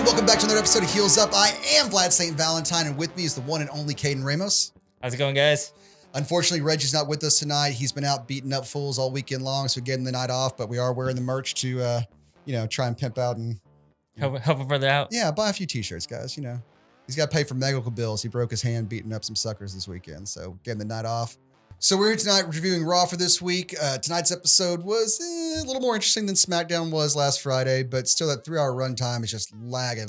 welcome back to another episode of Heels Up. I am Vlad St. Valentine, and with me is the one and only Caidan Ramos. How's it going, guys? Unfortunately, Reggie's not with us tonight. He's been out beating up fools all weekend long, so getting the night off, but we are wearing the merch to, try and pimp out and help a brother out. Yeah, buy a few t-shirts, guys. He's got to pay for medical bills. He broke his hand beating up some suckers this weekend, so getting the night off. So we're here tonight reviewing Raw for this week. Tonight's episode was a little more interesting than SmackDown was last Friday, but still that 3-hour runtime is just lagging.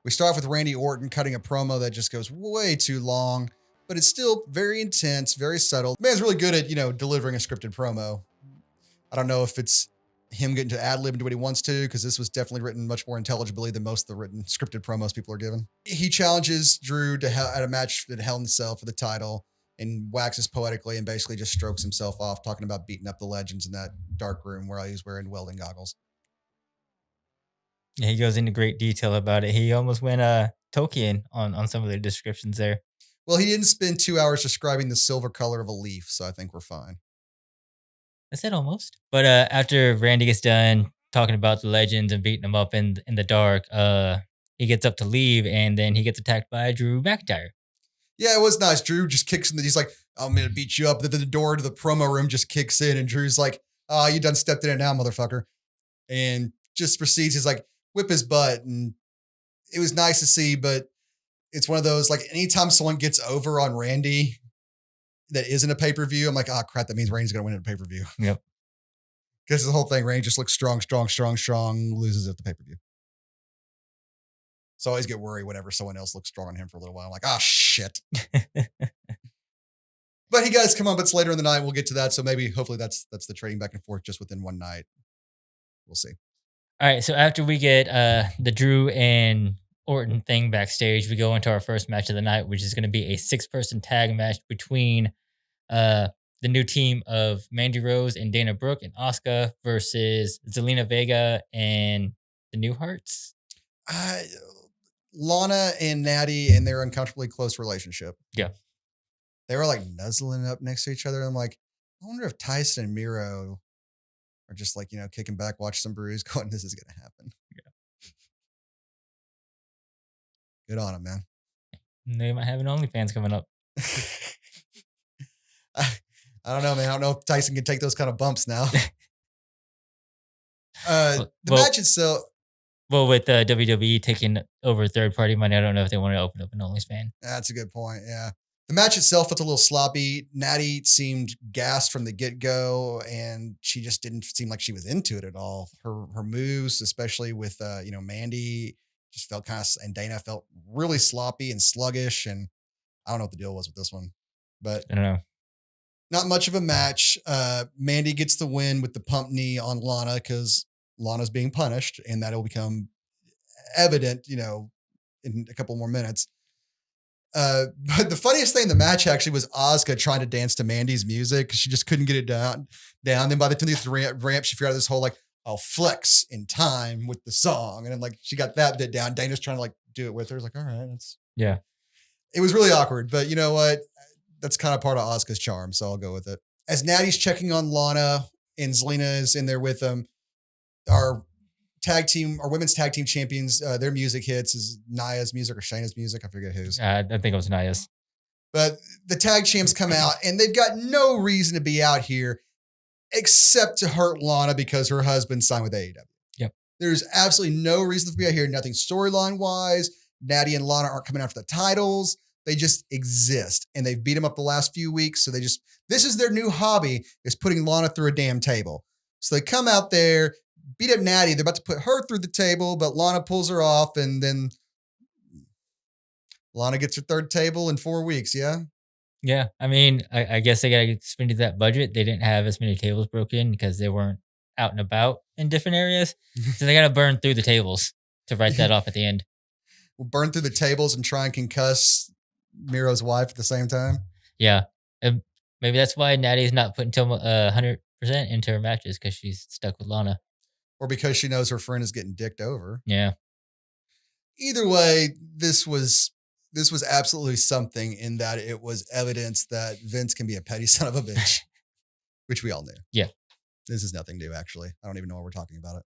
We start off with Randy Orton cutting a promo that just goes way too long, but it's still very intense, very subtle. The man's really good at, delivering a scripted promo. I don't know if it's him getting to ad-lib and do what he wants to, because this was definitely written much more intelligibly than most of the written scripted promos people are given. He challenges Drew to at a match at Hell in a Cell for the title and waxes poetically and basically just strokes himself off, talking about beating up the legends in that dark room where he was wearing welding goggles. Yeah, he goes into great detail about it. He almost went Tolkien on some of the descriptions there. Well, he didn't spend 2 hours describing the silver color of a leaf, so I think we're fine. I said almost. But after Randy gets done talking about the legends and beating them up in the dark, he gets up to leave, and then he gets attacked by Drew McIntyre. Yeah, it was nice. Drew just kicks him. He's like, I'm going to beat you up. Then the door to the promo room just kicks in, and Drew's like, oh, you done stepped in it now, motherfucker. And just proceeds. He's like, whip his butt. And it was nice to see, but it's one of those, like, anytime someone gets over on Randy that isn't a pay-per-view, I'm like, oh, crap, that means Randy's going to win at a pay-per-view. Yep. Because the whole thing, Randy just looks strong, loses at the pay-per-view. So I always get worried whenever someone else looks strong on him for a little while. I'm like, oh, shit. But he guys come on, but it's later in the night. We'll get to that. So hopefully that's the trading back and forth just within one night. We'll see. All right. So after we get the Drew and Orton thing backstage, we go into our first match of the night, which is going to be a 6-person tag match between the new team of Mandy Rose and Dana Brooke and Asuka versus Zelina Vega and the New Hearts. Lana and Natty and their uncomfortably close relationship. Yeah. They were like nuzzling up next to each other. I'm like, I wonder if Tyson and Miro are just like, kicking back, watch some brews, going, this is going to happen. Yeah. Good on them, man. They might have an OnlyFans coming up. I don't know, man. I don't know if Tyson can take those kind of bumps now. The match itself. Well, with WWE taking over third-party money, I don't know if they want to open up an OnlyFans. That's a good point, yeah. The match itself felt a little sloppy. Natty seemed gassed from the get-go, and she just didn't seem like she was into it at all. Her moves, especially with Mandy, just felt and Dana felt really sloppy and sluggish, and I don't know what the deal was with this one. But I don't know. Not much of a match. Mandy gets the win with the pump knee on Lana because Lana's being punished, and that'll become evident, in a couple more minutes. But the funniest thing in the match actually was Asuka trying to dance to Mandy's music because she just couldn't get it down. Then by the time they get to the ramp, she figured out this whole I'll flex in time with the song, and then she got that bit down. Dana's trying to do it with her. It's like, all right, yeah. It was really awkward, but you know what? That's kind of part of Asuka's charm, so I'll go with it. As Natty's checking on Lana and Zelina is in there with them, our women's tag team champions, their music hits is Nia's music or Shayna's music. I forget whose. I think it was Nia's. But the tag champs come out and they've got no reason to be out here except to hurt Lana because her husband signed with AEW. Yep. There's absolutely no reason to be out here. Nothing storyline wise. Natty and Lana aren't coming after the titles. They just exist, and they've beat them up the last few weeks. So this is their new hobby, is putting Lana through a damn table. So they come out there, beat up Natty. They're about to put her through the table, but Lana pulls her off, and then Lana gets her third table in 4 weeks. Yeah. Yeah. I mean, I guess they got to spend that budget. They didn't have as many tables broken because they weren't out and about in different areas. So they got to burn through the tables to write that off at the end. We'll burn through the tables and try and concuss Miro's wife at the same time. Yeah. And maybe that's why Natty's not putting 100% into her matches, because she's stuck with Lana. Or because she knows her friend is getting dicked over. Yeah. Either way, this was absolutely something in that it was evidence that Vince can be a petty son of a bitch, which we all knew. Yeah. This is nothing new, actually. I don't even know why we're talking about it.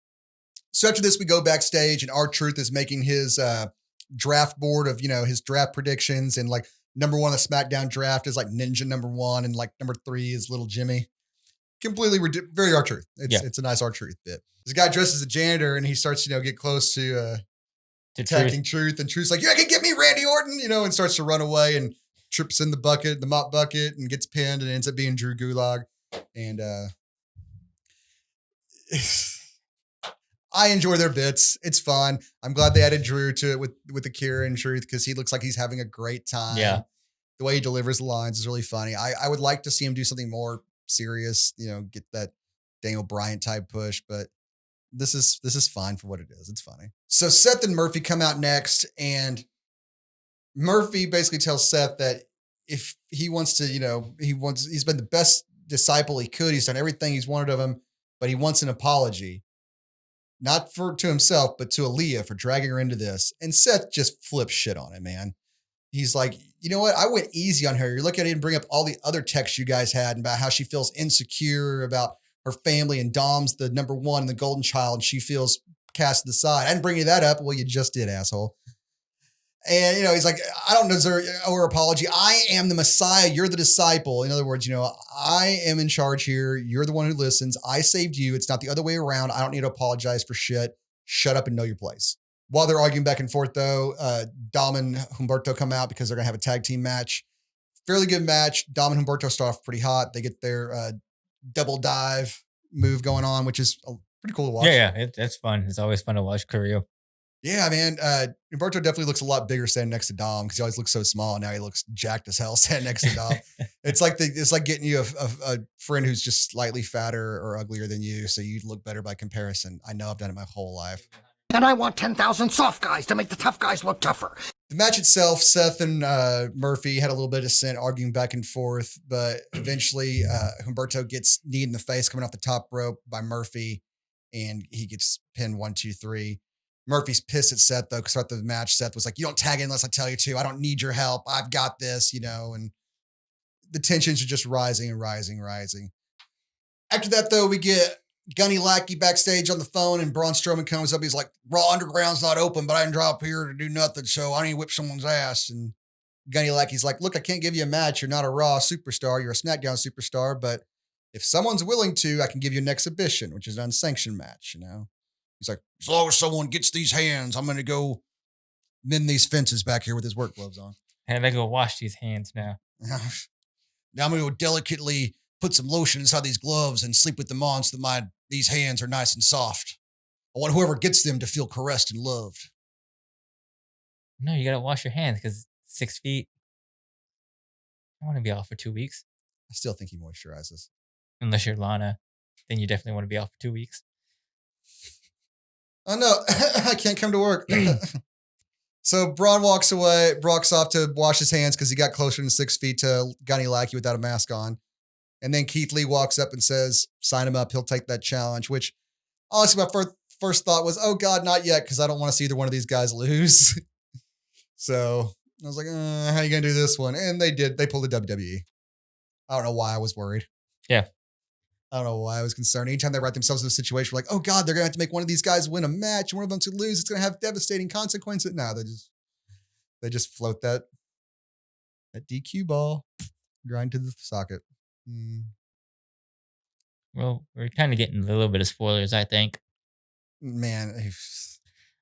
So after this, we go backstage, and R-Truth is making his draft board of, his draft predictions. And like number 1 on the SmackDown draft is like Ninja number 1, and like number 3 is Little Jimmy. Completely very R-Truth. It's a nice R-Truth bit. This guy dresses as a janitor, and he starts, get close to attacking Truth. And Truth's like, "You can get me, Randy Orton," and starts to run away and trips in the mop bucket, and gets pinned, and ends up being Drew Gulak. And I enjoy their bits. It's fun. I'm glad they added Drew to it with Akira and Truth, because he looks like he's having a great time. Yeah. The way he delivers the lines is really funny. I would like to see him do something more serious, get that Daniel Bryant type push, but this is fine for what it is. It's funny. So Seth and Murphy come out next, and Murphy basically tells Seth that if he wants to, he's been the best disciple he could. He's done everything he's wanted of him, but he wants an apology. Not to himself, but to Aaliyah for dragging her into this. And Seth just flips shit on it, man. He's like, "You know what? I went easy on her. You're looking at it and bring up all the other texts you guys had about how she feels insecure about her family, and Dom's the number 1 and the golden child, and she feels cast to the side. I didn't bring you that up." "Well, you just did, asshole." And, he's like, "I don't deserve our apology. I am the Messiah. You're the disciple." In other words, I am in charge here. You're the one who listens. I saved you. It's not the other way around. I don't need to apologize for shit. Shut up and know your place. While they're arguing back and forth, though, Dom and Humberto come out because they're going to have a tag team match. Fairly good match. Dom and Humberto start off pretty hot. They get their double dive move going on, which is pretty cool to watch. Yeah. It's fun. It's always fun to watch Carrillo. Yeah, man. Humberto definitely looks a lot bigger standing next to Dom, because he always looks so small. And now he looks jacked as hell standing next to Dom. It's like getting you a friend who's just slightly fatter or uglier than you, so you look better by comparison. I know, I've done it my whole life. And I want 10,000 soft guys to make the tough guys look tougher. The match itself, Seth and Murphy had a little bit of dissent, arguing back and forth, but eventually Humberto gets kneed in the face coming off the top rope by Murphy, and he gets pinned 1, 2, 3. Murphy's pissed at Seth, though, because throughout the match, Seth was like, "You don't tag in unless I tell you to. I don't need your help. I've got this," and the tensions are just rising and rising and rising. After that, though, we get Gunny Lackey backstage on the phone, and Braun Strowman comes up. He's like, "Raw Underground's not open, but I didn't drop here to do nothing, so I need to whip someone's ass." And Gunny Lackey's like, "Look, I can't give you a match. You're not a Raw superstar. You're a SmackDown superstar, but if someone's willing to, I can give you an exhibition, which is an unsanctioned match, He's like, "As long as someone gets these hands, I'm going to go mend these fences back here with his work gloves on." And I go wash these hands now. Now I'm going to go delicately put some lotion inside these gloves and sleep with them on so that these hands are nice and soft. I want whoever gets them to feel caressed and loved. No, you got to wash your hands because 6 feet. I want to be off for 2 weeks. I still think he moisturizes. Unless you're Lana, then you definitely want to be off for 2 weeks. Oh, no, I can't come to work. So Braun walks away. Brock's off to wash his hands because he got closer than 6 feet to Gunny Lackey without a mask on. And then Keith Lee walks up and says, "Sign him up. He'll take that challenge," which honestly, my first thought was, "Oh, God, not yet," because I don't want to see either one of these guys lose. So I was like, how are you going to do this one? And they did. They pulled the WWE. I don't know why I was worried. Yeah. I don't know why I was concerned. Anytime they write themselves in a situation where like, "Oh God, they're going to have to make one of these guys win a match and one of them to lose. It's going to have devastating consequences." No, they just float that DQ ball, grind to the socket. Well, we're kind of getting a little bit of spoilers, I think. Man.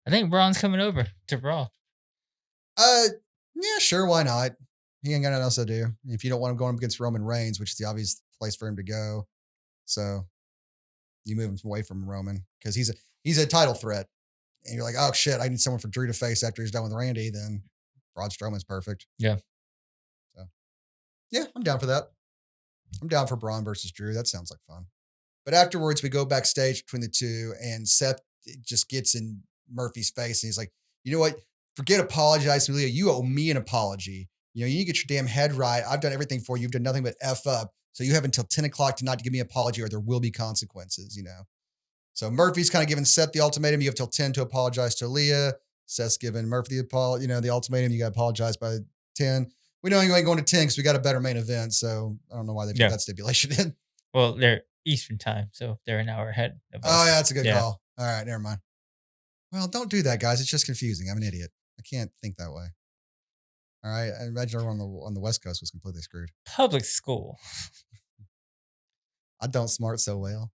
I think Braun's coming over to Raw. Yeah, sure. Why not? He ain't got nothing else to do. If you don't want him going up against Roman Reigns, which is the obvious place for him to go. So you move him away from Roman because he's a title threat. And you're like, "Oh shit, I need someone for Drew to face after he's done with Randy." Then Braun Strowman's perfect. Yeah. So yeah, I'm down for that. I'm down for Braun versus Drew. That sounds like fun. But afterwards, we go backstage between the two, and Seth just gets in Murphy's face, and he's like, "You know what? Forget apologizing, Leah. You owe me an apology. You need to get your damn head right. I've done everything for you. You've done nothing but F up. So you have until 10 o'clock tonight to give me an apology, or there will be consequences, So Murphy's kind of giving Seth the ultimatum. You have till 10 to apologize to Aaliyah. Seth's giving Murphy the ultimatum. You got to apologize by 10. We know you ain't going to 10 because we got a better main event. So I don't know why they put that stipulation in. Well, they're Eastern time, so they're an hour ahead of us. Oh, yeah, that's a good call. All right, never mind. Well, don't do that, guys. It's just confusing. I'm an idiot. I can't think that way. All right. I imagine everyone on the West Coast was completely screwed. Public school. I don't smart so well.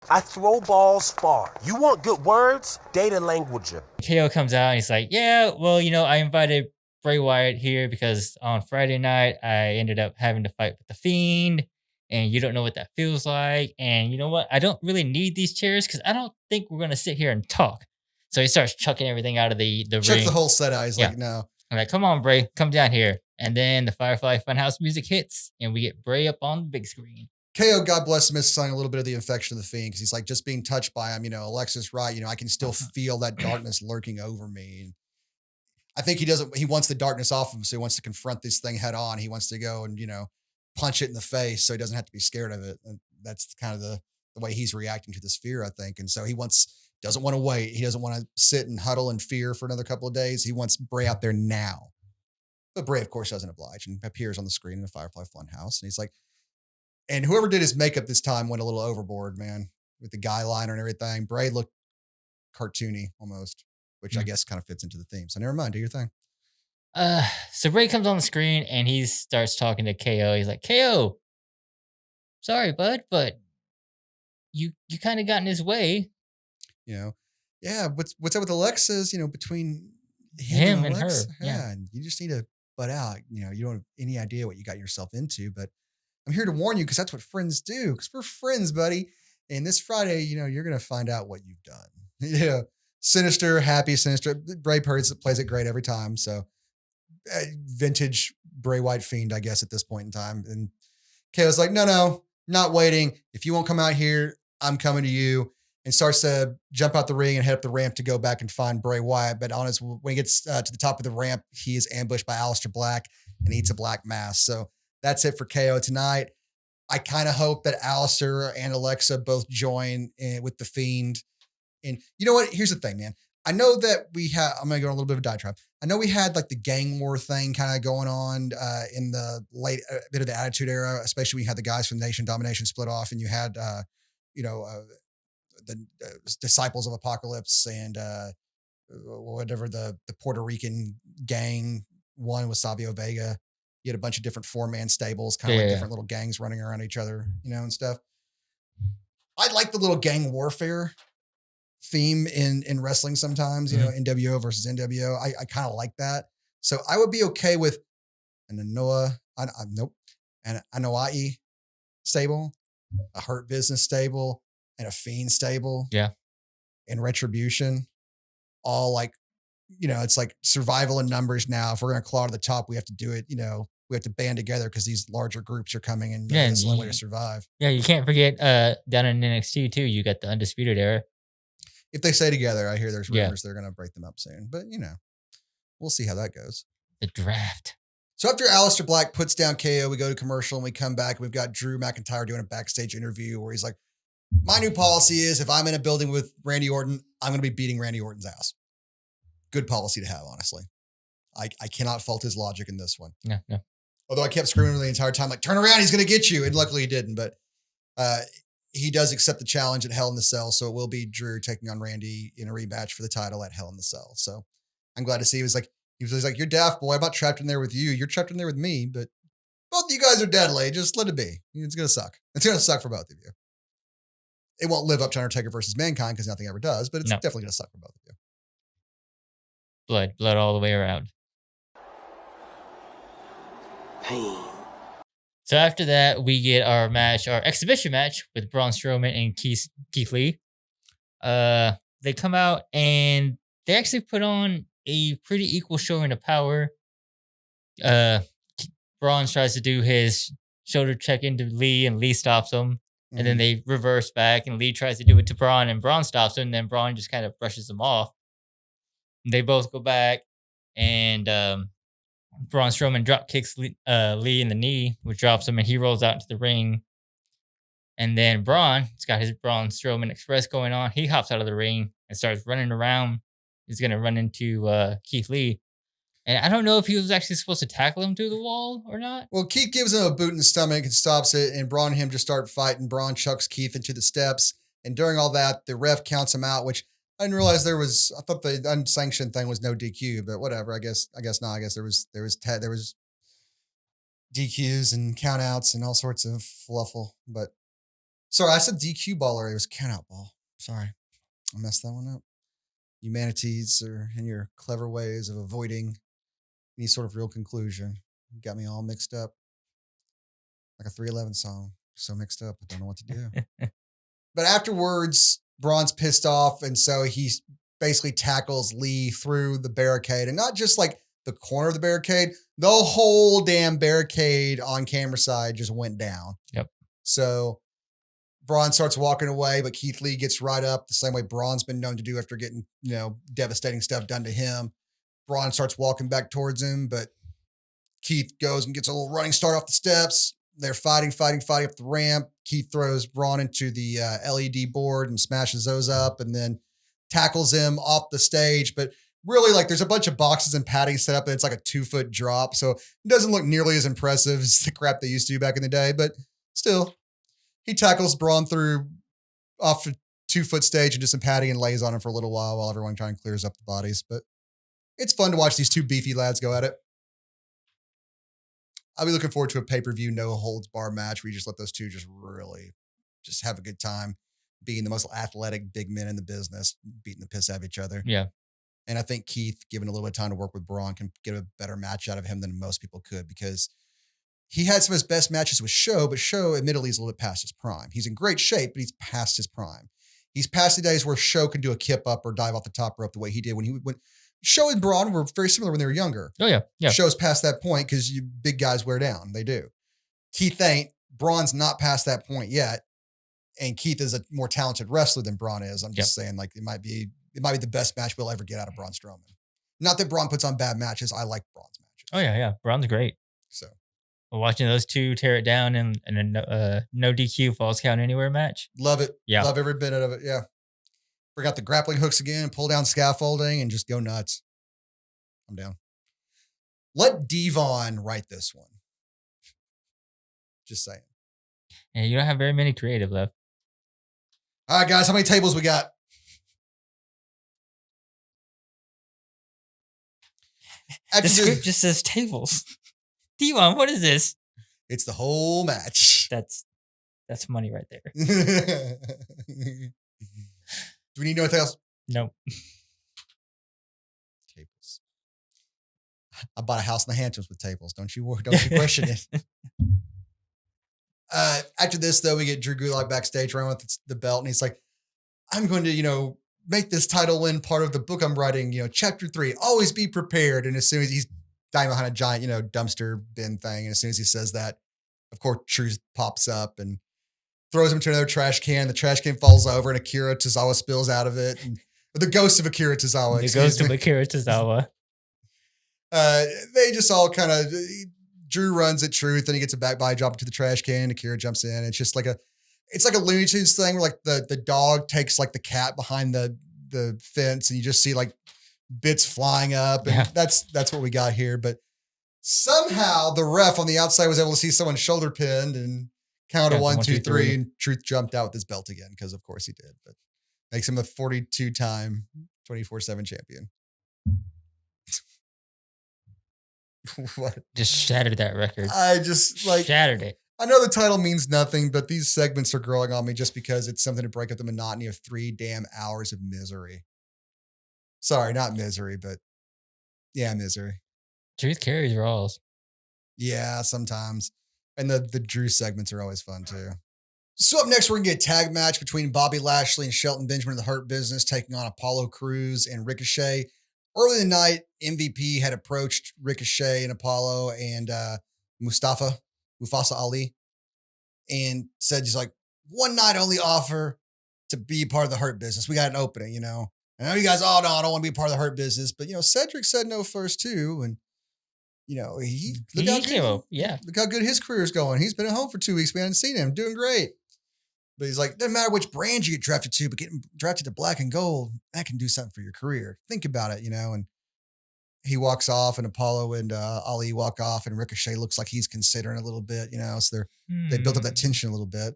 I throw balls far. You want good words? Data languager. KO comes out and he's like, yeah, well, I invited Bray Wyatt here because on Friday night, I ended up having to fight with the Fiend, and you don't know what that feels like. And you know what? I don't really need these chairs because I don't think we're going to sit here and talk. So he starts chucking everything out of the Chucks ring. the whole set out. He's like, no. I'm like, come on, Bray, come down here. And then the Firefly Funhouse music hits, and we get Bray up on the big screen. KO, God bless him, is selling a little bit of the infection of the Fiend because he's like, just being touched by him, Alexis Wright, I can still feel that darkness lurking over me. And I think he wants the darkness off of him, so he wants to confront this thing head on. He wants to go and, punch it in the face so he doesn't have to be scared of it. And that's kind of the way he's reacting to this fear, I think. And so he doesn't want to wait. He doesn't want to sit and huddle in fear for another couple of days. He wants Bray out there now. But Bray, of course, doesn't oblige and appears on the screen in the Firefly Funhouse. And he's like, and whoever did his makeup this time went a little overboard, man, with the guy liner and everything. Bray looked cartoony almost, which I guess kind of fits into the theme. So never mind, do your thing. So Bray comes on the screen and he starts talking to KO. He's like, KO, sorry, bud, but you kind of got in his way. Yeah. What's up with Alexa's, between him and her. Yeah. And you just need to butt out. You don't have any idea what you got yourself into, but I'm here to warn you because that's what friends do. Because we're friends, buddy. And this Friday, you're going to find out what you've done. Yeah. Sinister. Bray plays it great every time. So vintage Bray Wyatt Fiend, I guess, at this point in time. And KO's like, no, not waiting. If you won't come out here, I'm coming to you. And starts to jump out the ring and head up the ramp to go back and find Bray Wyatt. But when he gets to the top of the ramp, he is ambushed by Aleister Black and eats a black mass. So that's it for KO tonight. I kind of hope that Aleister and Alexa both join with the Fiend. And you know what? Here's the thing, man. I know that I'm going to go on a little bit of a diatribe. I know we had like the gang war thing kind of going on in the late bit of the Attitude Era, especially when you had the guys from Nation Domination split off and you had, the Disciples of Apocalypse and whatever the Puerto Rican gang one with Savio Vega. You had a bunch of different 4-man stables, kind of like different little gangs running around each other, and stuff. I like the little gang warfare theme in wrestling sometimes, NWO versus NWO. I kind of like that. So I would be okay with an Anoa'i stable, a Hurt Business stable, and a Fiend stable. Yeah. And Retribution. All like, it's like survival in numbers now. If we're going to claw to the top, we have to do it, we have to band together because these larger groups are coming and that's the only way to survive. Yeah, you can't forget down in NXT too, you got the Undisputed Era. If they stay together, I hear there's rumors they're going to break them up soon. But, we'll see how that goes. The draft. So after Aleister Black puts down KO, we go to commercial and we come back. And we've got Drew McIntyre doing a backstage interview where he's like, my new policy is if I'm in a building with Randy Orton, I'm going to be beating Randy Orton's ass. Good policy to have, honestly. I cannot fault his logic in this one. No. Although I kept screaming the entire time, like, turn around, he's going to get you. And luckily he didn't. But he does accept the challenge at Hell in the Cell. So it will be Drew taking on Randy in a rematch for the title at Hell in the Cell. So I'm glad to see he was like, you're daft, boy. I'm not trapped in there with you. You're trapped in there with me. But both of you guys are deadly. Just let it be. It's going to suck. It's going to suck for both of you. It won't live up to Undertaker versus Mankind because nothing ever does, but it's definitely going to suck for both of you. Blood all the way around. Pain. So after that, we get our exhibition match with Braun Strowman and Keith Lee. They come out and they actually put on a pretty equal showing of power. Braun tries to do his shoulder check into Lee and Lee stops him. And then they reverse back and Lee tries to do it to Braun and Braun stops him. And then Braun just kind of brushes them off. And they both go back and Braun Strowman drop kicks Lee in the knee, which drops him and he rolls out into the ring. And then Braun's got his Braun Strowman Express going on. He hops out of the ring and starts running around. He's going to run into Keith Lee. And I don't know if he was actually supposed to tackle him through the wall or not. Well, Keith gives him a boot in the stomach and stops it, and Braun and him just start fighting. Braun chucks Keith into the steps, and during all that, the ref counts him out, which I didn't realize there was. I thought the unsanctioned thing was no DQ, but whatever. I guess not. I guess there was DQs and countouts and all sorts of fluffle. But sorry, I said DQ ball already. It was countout ball. Sorry, I messed that one up. You manatees are in your clever ways of avoiding any sort of real conclusion. You got me all mixed up, like a 311 song. So mixed up, I don't know what to do. But afterwards, Braun's pissed off, and so he basically tackles Lee through the barricade, and not just like the corner of the barricade, the whole damn barricade on camera side just went down. Yep. So Braun starts walking away, but Keith Lee gets right up the same way Braun's been known to do after getting, devastating stuff done to him. Braun starts walking back towards him, but Keith goes and gets a little running start off the steps. They're fighting up the ramp. Keith throws Braun into the LED board and smashes those up, and then tackles him off the stage. But really, like, there's a bunch of boxes and padding set up, and it's like a 2-foot drop. So it doesn't look nearly as impressive as the crap they used to do back in the day. But still, he tackles Braun through off a 2-foot stage and just some padding and lays on him for a little while everyone trying to clears up the bodies. But it's fun to watch these two beefy lads go at it. I'll be looking forward to a pay-per-view, no holds bar match where you just let those two just really just have a good time being the most athletic big men in the business, beating the piss out of each other. Yeah. And I think Keith, given a little bit of time to work with Braun, can get a better match out of him than most people could, because he had some of his best matches with Show, but Show admittedly is a little bit past his prime. He's in great shape, but he's past his prime. He's past the days where Show can do a kip up or dive off the top rope the way he did when Show and Braun were very similar when they were younger. Oh, yeah. Yeah. Show's past that point because you big guys wear down. They do. Keith ain't. Braun's not past that point yet. And Keith is a more talented wrestler than Braun is. I'm just saying, like, it might be the best match we'll ever get out of Braun Strowman. Not that Braun puts on bad matches. I like Braun's matches. Oh, yeah. Braun's great. So watching those two tear it down in a no DQ falls count anywhere match. Love it. Yeah. Love every bit of it. Yeah. Bring out the grappling hooks again, pull down scaffolding, and just go nuts. I'm down. Let Devon write this one. Just saying. Yeah, you don't have very many creative left. All right, guys, how many tables we got? The script just says tables. Devon, what is this? It's the whole match. That's money right there. Do we need to know anything else? Nope. Tables. I bought a house in the Hamptons with tables. Don't you question it. After this, though, we get Drew Gulak backstage around with the belt, and he's like, I'm going to, make this title win part of the book I'm writing, chapter 3, always be prepared. And as soon as he's dying behind a giant, dumpster bin thing, and as soon as he says that, of course, Truth pops up and throws him to another trash can. The trash can falls over, and Akira Tozawa spills out of it. And the ghost of Akira Tozawa. The ghost of Akira Tozawa. They just all kind of, Drew runs at Truth, and he gets a back body drop into the trash can. Akira jumps in. It's just like a Looney Tunes thing where like the dog takes like the cat behind the fence, and you just see like bits flying up, and that's what we got here. But somehow the ref on the outside was able to see someone shoulder pinned and count a 1, 2, 3, and Truth jumped out with his belt again, because of course he did. But makes him a 42-time 24/7 champion. What? Just shattered that record. I just shattered it. I know the title means nothing, but these segments are growing on me just because it's something to break up the monotony of 3 damn hours of misery. Sorry, not misery, but yeah, misery. Truth carries Raws. Yeah, sometimes. And the Drew segments are always fun too. So up next, we're going to get a tag match between Bobby Lashley and Shelton Benjamin of the Hurt Business taking on Apollo Crews and Ricochet. Early in the night, MVP had approached Ricochet and Apollo and Mufasa Ali, and said, he's like, one night only offer to be part of the Hurt Business. We got an opening, I know you guys all know I don't want to be part of the Hurt Business, but Cedric said no first too. And he came up. Yeah. Look how good his career is going. He's been at home for 2 weeks. We haven't seen him doing great. But he's like, doesn't matter which brand you get drafted to, but getting drafted to black and gold, that can do something for your career. Think about it, and he walks off, and Apollo and Ali walk off, and Ricochet looks like he's considering a little bit, so they built up that tension a little bit.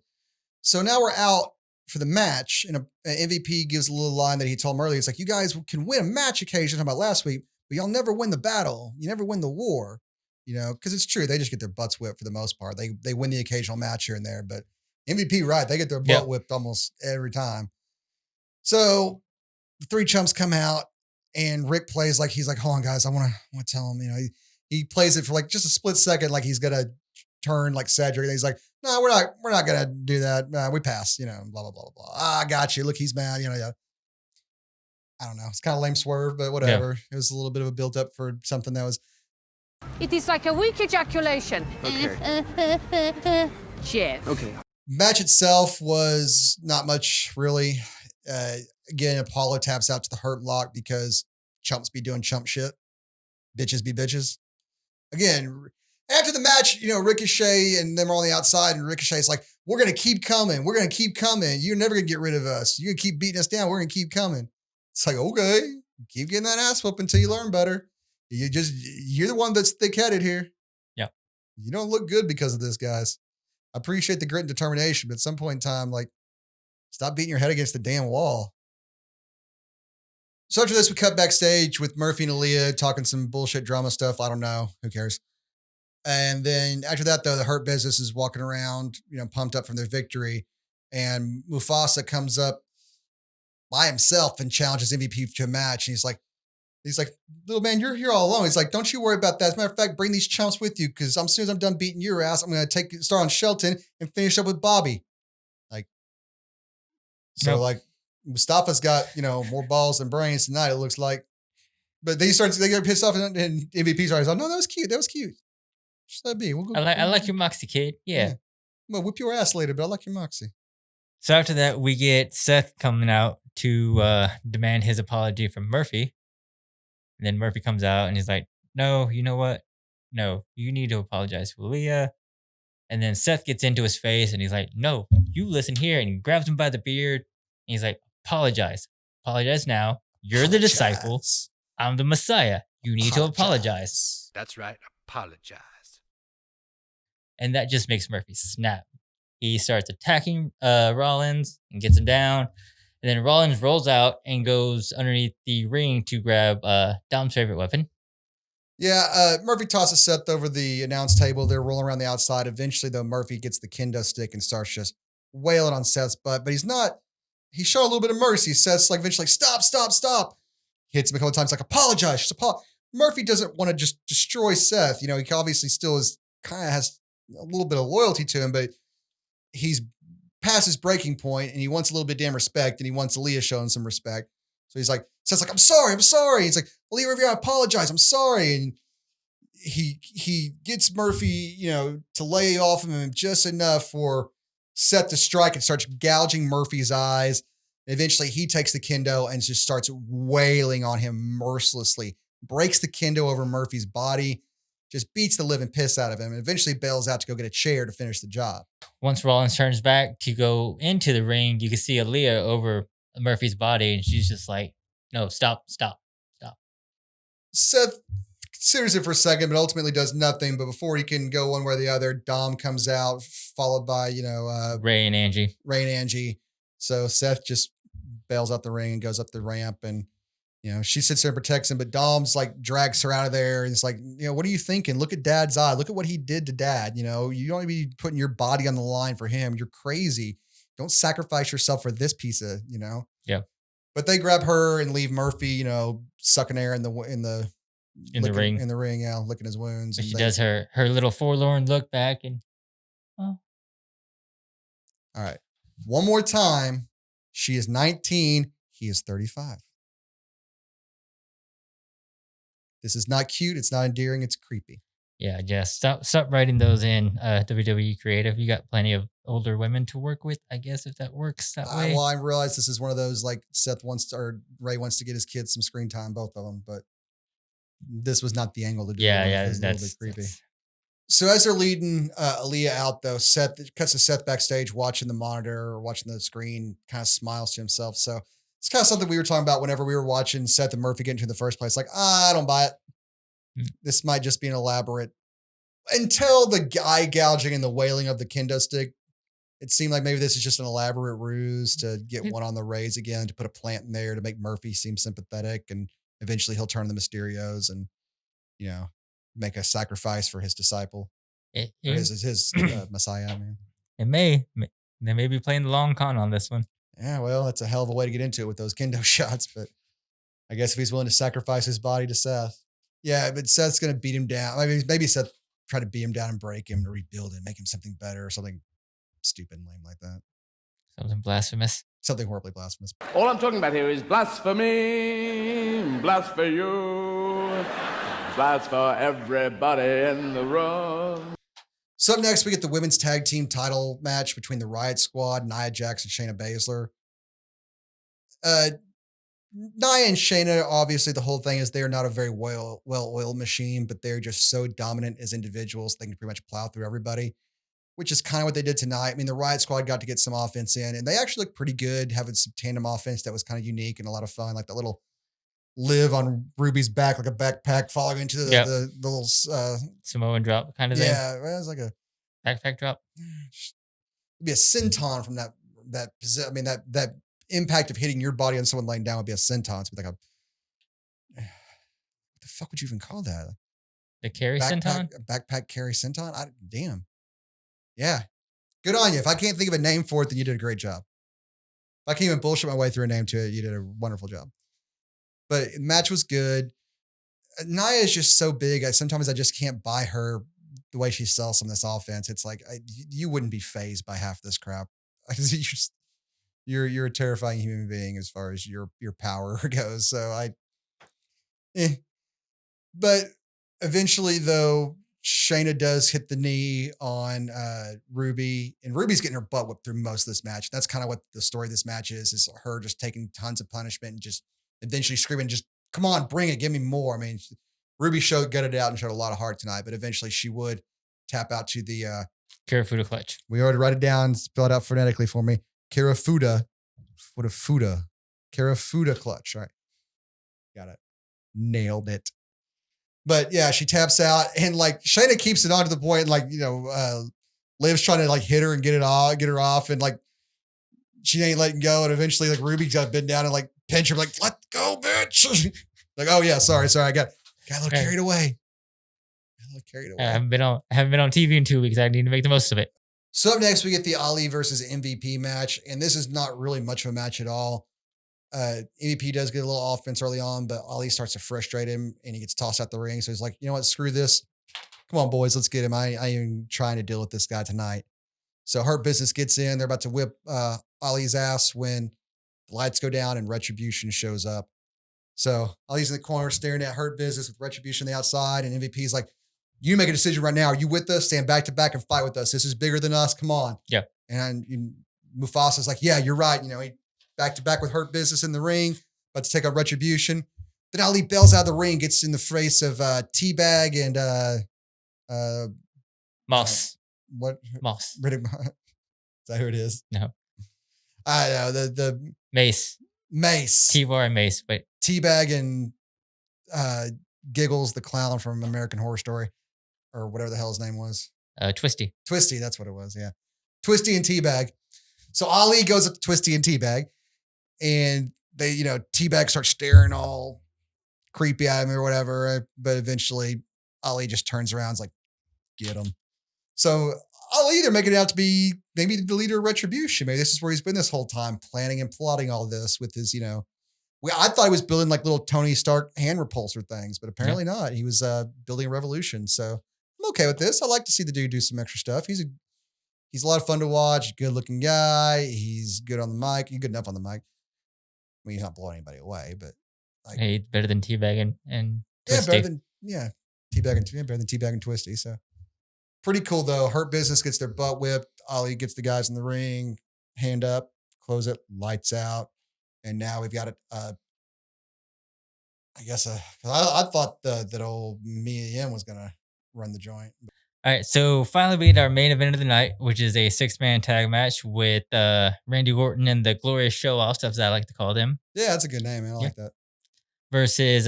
So now we're out for the match, and MVP gives a little line that he told him earlier. It's like, you guys can win a match occasionally, talking about last week, but y'all never win the battle. You never win the war, because it's true. They just get their butts whipped for the most part. They win the occasional match here and there, but MVP, right, they get their butt whipped almost every time. So the three chumps come out, and Rick plays like he's like, hold on, guys, I want to tell him, he plays it for like just a split second, like he's gonna turn like Cedric. And he's like, no, we're not gonna do that. We pass, blah blah blah blah blah. I got you. Look, he's mad. Yeah. I don't know. It's kind of lame swerve, but whatever. It was a little bit of a build up for something that was. It is like a weak ejaculation. Okay. Cheers. Okay. Match itself was not much really. Again, Apollo taps out to the hurt lock because chumps be doing chump shit. Bitches be bitches. Again, after the match, Ricochet and them are on the outside, and Ricochet's like, we're going to keep coming. We're going to keep coming. You're never going to get rid of us. You're going to keep beating us down. We're going to keep coming. It's like, okay, keep getting that ass whoop until you learn better. You're the one that's thick-headed here. Yeah. You don't look good because of this, guys. I appreciate the grit and determination, but at some point in time, stop beating your head against the damn wall. So after this, we cut backstage with Murphy and Aaliyah talking some bullshit drama stuff. I don't know. Who cares? And then after that, though, the Hurt Business is walking around, pumped up from their victory. And Mufasa comes up by himself and challenges MVP to a match. And he's like, little man, you're here all alone. He's like, don't you worry about that. As a matter of fact, bring these chumps with you, because as soon as I'm done beating your ass, I'm going to start on Shelton and finish up with Bobby. Mustafa's got, more balls than brains tonight, it looks like. But they get pissed off, and MVP's always like, no, that was cute. Just let it be. We'll go, I like your moxie, kid. Yeah. I'm going to whip your ass later, but I like your moxie. So after that, we get Seth coming out to demand his apology from Murphy. And then Murphy comes out and he's like, no, you know what? No, you need to apologize to Aaliyah. And then Seth gets into his face and he's like, no, you listen here. And he grabs him by the beard. And he's like, apologize. Apologize now. You're the disciple. I'm the Messiah. You need to apologize. That's right. Apologize. And that just makes Murphy snap. He starts attacking Rollins and gets him down. And then Rollins rolls out and goes underneath the ring to grab Dom's favorite weapon. Yeah, Murphy tosses Seth over the announce table. They're rolling around the outside. Eventually, though, Murphy gets the kendo stick and starts just wailing on Seth's butt. But he showed a little bit of mercy. Seth's eventually, stop. Hits him a couple of times, apologize. Murphy doesn't want to just destroy Seth. He obviously still has a little bit of loyalty to him, but he's past his breaking point, and he wants a little bit of damn respect, and he wants Aaliyah showing some respect. So he's like, Seth's like, I'm sorry. He's like, Aaliyah Rivera, I apologize. I'm sorry. And he gets Murphy, to lay off of him just enough for Seth to strike and starts gouging Murphy's eyes. And eventually he takes the kendo and just starts wailing on him mercilessly, breaks the kendo over Murphy's body, just beats the living piss out of him, and eventually bails out to go get a chair to finish the job. Once Rollins turns back to go into the ring, you can see Aaliyah over Murphy's body, and she's just like, no, stop. Seth considers it for a second, but ultimately does nothing. But before he can go one way or the other, Dom comes out, followed by, Ray and Angie. So Seth just bails out the ring and goes up the ramp, and she sits there and protects him, but Dom's drags her out of there. And it's like, what are you thinking? Look at Dad's eye. Look at what he did to Dad. You don't be putting your body on the line for him. You're crazy. Don't sacrifice yourself for this piece of, Yeah. But they grab her and leave Murphy, sucking air in the ring. In the ring, yeah, licking his wounds. But she does her little forlorn look back and, All right. One more time. She is 19. He is 35. This is not cute. It's not endearing. It's creepy. Yeah, just stop writing those in WWE Creative. You got plenty of older women to work with, I guess, if that works that way. Well, I realize this is one of those Ray wants to get his kids some screen time, both of them, but this was not the angle to do it. Yeah, it's a little bit creepy. So as they're leading Aaliyah out, though, Seth cuts to Seth backstage watching the monitor or watching the screen, kind of smiles to himself. So it's kind of something we were talking about whenever we were watching Seth and Murphy get into the first place. I don't buy it. This might just be an elaborate, until the eye gouging and the wailing of the kendo stick It seemed like maybe this is just an elaborate ruse to get one on the Rays again, to put a plant in there to make Murphy seem sympathetic, and eventually he'll turn to the Mysterios and, make a sacrifice for his disciple. Or his Messiah, I mean. They may be playing the long con on this one. Yeah, well, that's a hell of a way to get into it with those kendo shots, but I guess if he's willing to sacrifice his body to Seth. Yeah, but Seth's going to beat him down. I mean, maybe Seth tried to beat him down and break him to rebuild him, make him something better or something stupid and lame like that. Something blasphemous. Something horribly blasphemous. All I'm talking about here is blasphemy, blasphemy, blasphemy for everybody in the room. So up next, we get the women's tag team title match between the Riot Squad, Nia Jax and Shayna Baszler. Nia and Shayna, obviously, the whole thing is they're not a very well-oiled machine, but they're just so dominant as individuals. They can pretty much plow through everybody, which is kind of what they did tonight. I mean, the Riot Squad got to get some offense in, and they actually looked pretty good, having some tandem offense that was kind of unique and a lot of fun, like that little live on Ruby's back, like a backpack falling into the little Samoan drop kind of thing. Yeah, it was like a backpack drop. It'd be a senton from that position. I mean, that impact of hitting your body on someone laying down would be a senton. It'd be like what the fuck would you even call that? The carry senton? Backpack carry senton? Damn. Yeah. Good on you. If I can't think of a name for it, then you did a great job. If I can't even bullshit my way through a name to it, you did a wonderful job. But the match was good. Nia is just so big. Sometimes I just can't buy her the way she sells some of this offense. It's like you wouldn't be fazed by half this crap. You're a terrifying human being as far as your power goes. So But eventually, though, Shayna does hit the knee on Ruby, and Ruby's getting her butt whipped through most of this match. That's kind of what the story of this match is her just taking tons of punishment and just eventually screaming, just come on, bring it, give me more. I mean, Ruby gutted it out and showed a lot of heart tonight, but eventually she would tap out to the Karafuda clutch. We already write it down, spell it out phonetically for me. Karafuda clutch. All right. Got it. Nailed it. But yeah, she taps out, and like Shayna keeps it on to the point, like, Liv's trying to like hit her and get her off, and like she ain't letting go, and eventually like Ruby got bent down and like pinch her, like, let go, bitch. Like, oh yeah, sorry, I got a little carried away. I haven't been on TV in 2 weeks. I need to make the most of it. So up next, we get the Ali versus MVP match, and this is not really much of a match at all. MVP does get a little offense early on, but Ali starts to frustrate him, and he gets tossed out the ring. So he's like, you know what, screw this. Come on, boys, let's get him. I ain't trying to deal with this guy tonight. So Hurt Business gets in. They're about to whip Ali's ass when the lights go down and Retribution shows up. So Ali's in the corner staring at Hurt Business with Retribution on the outside, and MVP's like, you make a decision right now. Are you with us? Stand back to back and fight with us. This is bigger than us. Come on. Yeah. And Mufasa's like, yeah, you're right. He back to back with Hurt Business in the ring, about to take on Retribution. Then Ali bails out of the ring, gets in the face of Teabag and Moss. What? Moss. Is that who it is? No. I know the Mace. T-Bar and Mace. Wait. Teabag and Giggles, the clown from American Horror Story, or whatever the hell his name was. Twisty. Twisty, that's what it was. Yeah, Twisty and Teabag. So Ali goes up to Twisty and Teabag, and they, Teabag starts staring all creepy at him or whatever. But eventually, Ali just turns around, and is like, "Get him." So Ali, they're making it out to be maybe the leader of Retribution. Maybe this is where he's been this whole time, planning and plotting all this with his, I thought he was building like little Tony Stark hand repulsor things, but apparently not. He was building a revolution. So I'm okay with this. I like to see the dude do some extra stuff. He's a lot of fun to watch. Good looking guy. He's good on the mic. He's good enough on the mic. I mean, he's not blowing anybody away, but hey, better than Teabag and Twisty. Better than Teabag and Twisty. So pretty cool though. Hurt Business gets their butt whipped. Ali gets the guys in the ring, hand up, close it, lights out. And now we've got I thought that old Mia Yim was going to run the joint. All right, so finally we get our main event of the night, which is a 6-man tag match with Randy Orton and the Glorious Show-Offs, as I like to call them. Yeah, that's a good name, man. I like that. Versus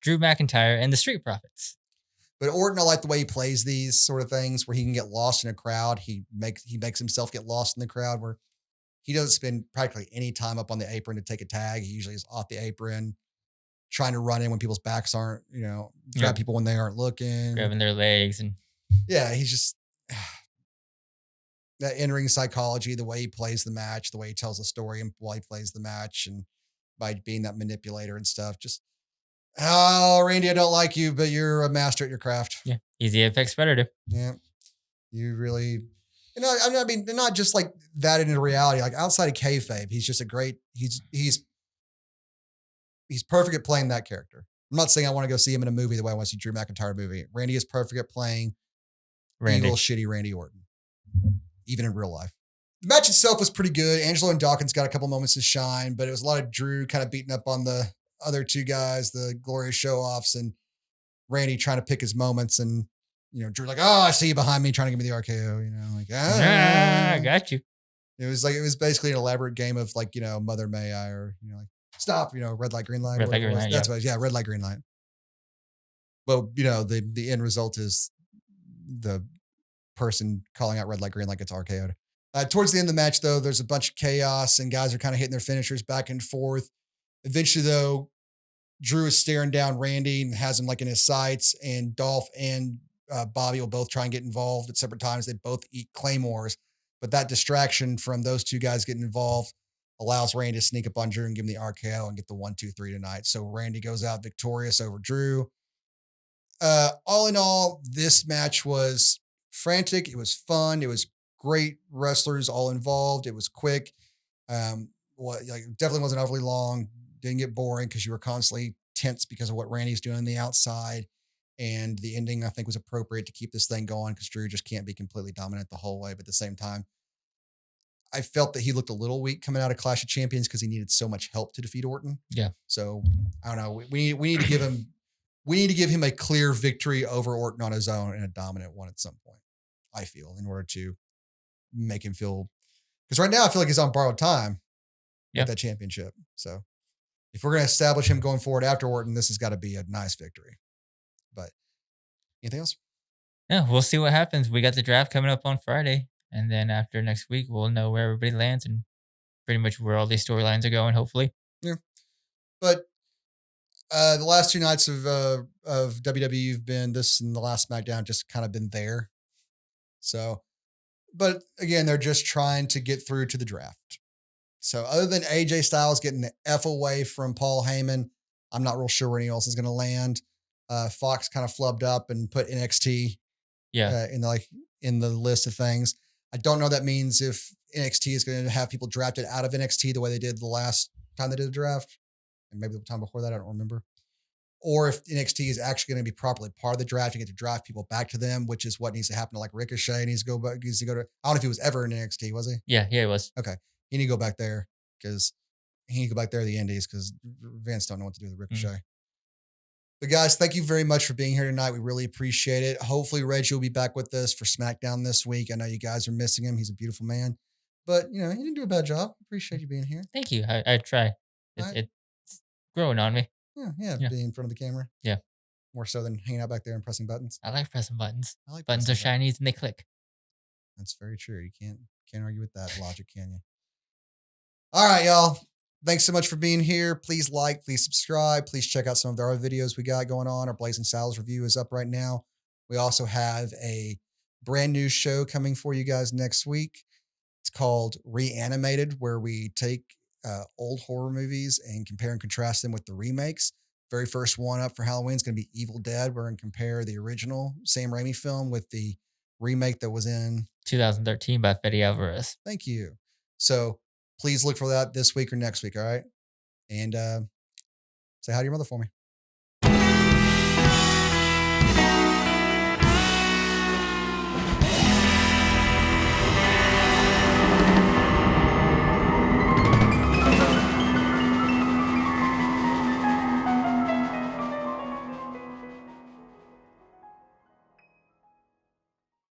Drew McIntyre and the Street Profits. But Orton, I like the way he plays these sort of things where he can get lost in a crowd. He makes himself get lost in the crowd where he doesn't spend practically any time up on the apron to take a tag. He usually is off the apron, trying to run in when people's backs aren't, grab people when they aren't looking. Grabbing their legs. And yeah, he's just that in-ring psychology, the way he plays the match, the way he tells the story and while he plays the match, and by being that manipulator and stuff. Just, oh, Randy, I don't like you, but you're a master at your craft. yeah, he's the Apex Predator. Yeah. You really, I mean, not just like that in reality, like outside of kayfabe, he's just a great, he's perfect at playing that character. I'm not saying I want to go see him in a movie the way I want to see Drew McIntyre movie. Randy is perfect at playing evil, shitty Randy Orton, even in real life. The match itself was pretty good. Angelo and Dawkins got a couple moments to shine, but it was a lot of Drew kind of beating up on the other two guys, the glorious show-offs, and Randy trying to pick his moments. And, Drew like, oh, I see you behind me trying to give me the RKO, like, I got you. It was basically an elaborate game of like, Mother May I, or, like, stop, red light, green light. Red light, green light. That's what it was. Yeah, red light, green light. But, the end result is the person calling out red light, green light gets RKO'd. Towards the end of the match, though, there's a bunch of chaos and guys are kind of hitting their finishers back and forth. Eventually, though, Drew is staring down Randy and has him like in his sights, and Dolph and Bobby will both try and get involved at separate times. They both eat claymores, but that distraction from those two guys getting involved allows Randy to sneak up on Drew and give him the RKO and get the 1-2-3 tonight. So Randy goes out victorious over Drew. All in all, this match was frantic. It was fun. It was great wrestlers all involved. It was quick. Definitely wasn't overly long. Didn't get boring because you were constantly tense because of what Randy's doing on the outside. And the ending, I think, was appropriate to keep this thing going because Drew just can't be completely dominant the whole way. But at the same time, I felt that he looked a little weak coming out of Clash of Champions because he needed so much help to defeat Orton. Yeah. So I don't know. We need to give him a clear victory over Orton on his own and a dominant one at some point, I feel, in order to make him feel, because right now I feel like he's on borrowed time with that championship. So if we're going to establish him going forward after Orton, this has got to be a nice victory. But anything else? Yeah, we'll see what happens. We got the draft coming up on Friday. And then after next week, we'll know where everybody lands and pretty much where all these storylines are going, hopefully. Yeah. But the last two nights of WWE have been this, and the last SmackDown just kind of been there. So, but again, they're just trying to get through to the draft. So other than AJ Styles getting the F away from Paul Heyman, I'm not real sure where anyone else is going to land. Fox kind of flubbed up and put NXT in the list of things. I don't know that means if NXT is going to have people drafted out of NXT the way they did the last time they did the draft, and maybe the time before that, I don't remember. Or if NXT is actually going to be properly part of the draft, you get to draft people back to them, which is what needs to happen to like Ricochet. Needs to go back. Needs to go to. I don't know if he was ever in NXT, was he? Yeah, he was. Okay, he need to go back there because he need to go back there to the Indies because Vince don't know what to do with Ricochet. Mm-hmm. But guys, thank you very much for being here tonight. We really appreciate it. Hopefully Reggie will be back with us for SmackDown this week. I know you guys are missing him. He's a beautiful man. But, he didn't do a bad job. Appreciate you being here. Thank you. I try. It's growing on me. Yeah, being in front of the camera. Yeah. More so than hanging out back there and pressing buttons. I like pressing buttons. I like buttons are shiny and they click. That's very true. You can't argue with that logic, can you? All right, y'all. Thanks so much for being here. Please like, please subscribe. Please check out some of the other videos we got going on. Our Blazing Saddles review is up right now. We also have a brand new show coming for you guys next week. It's called Reanimated, where we take old horror movies and compare and contrast them with the remakes. Very first one up for Halloween is going to be Evil Dead. We're going to compare the original Sam Raimi film with the remake that was in 2013 by Fede Alvarez. Thank you. So please look for that this week or next week, all right? And say hi to your mother for me.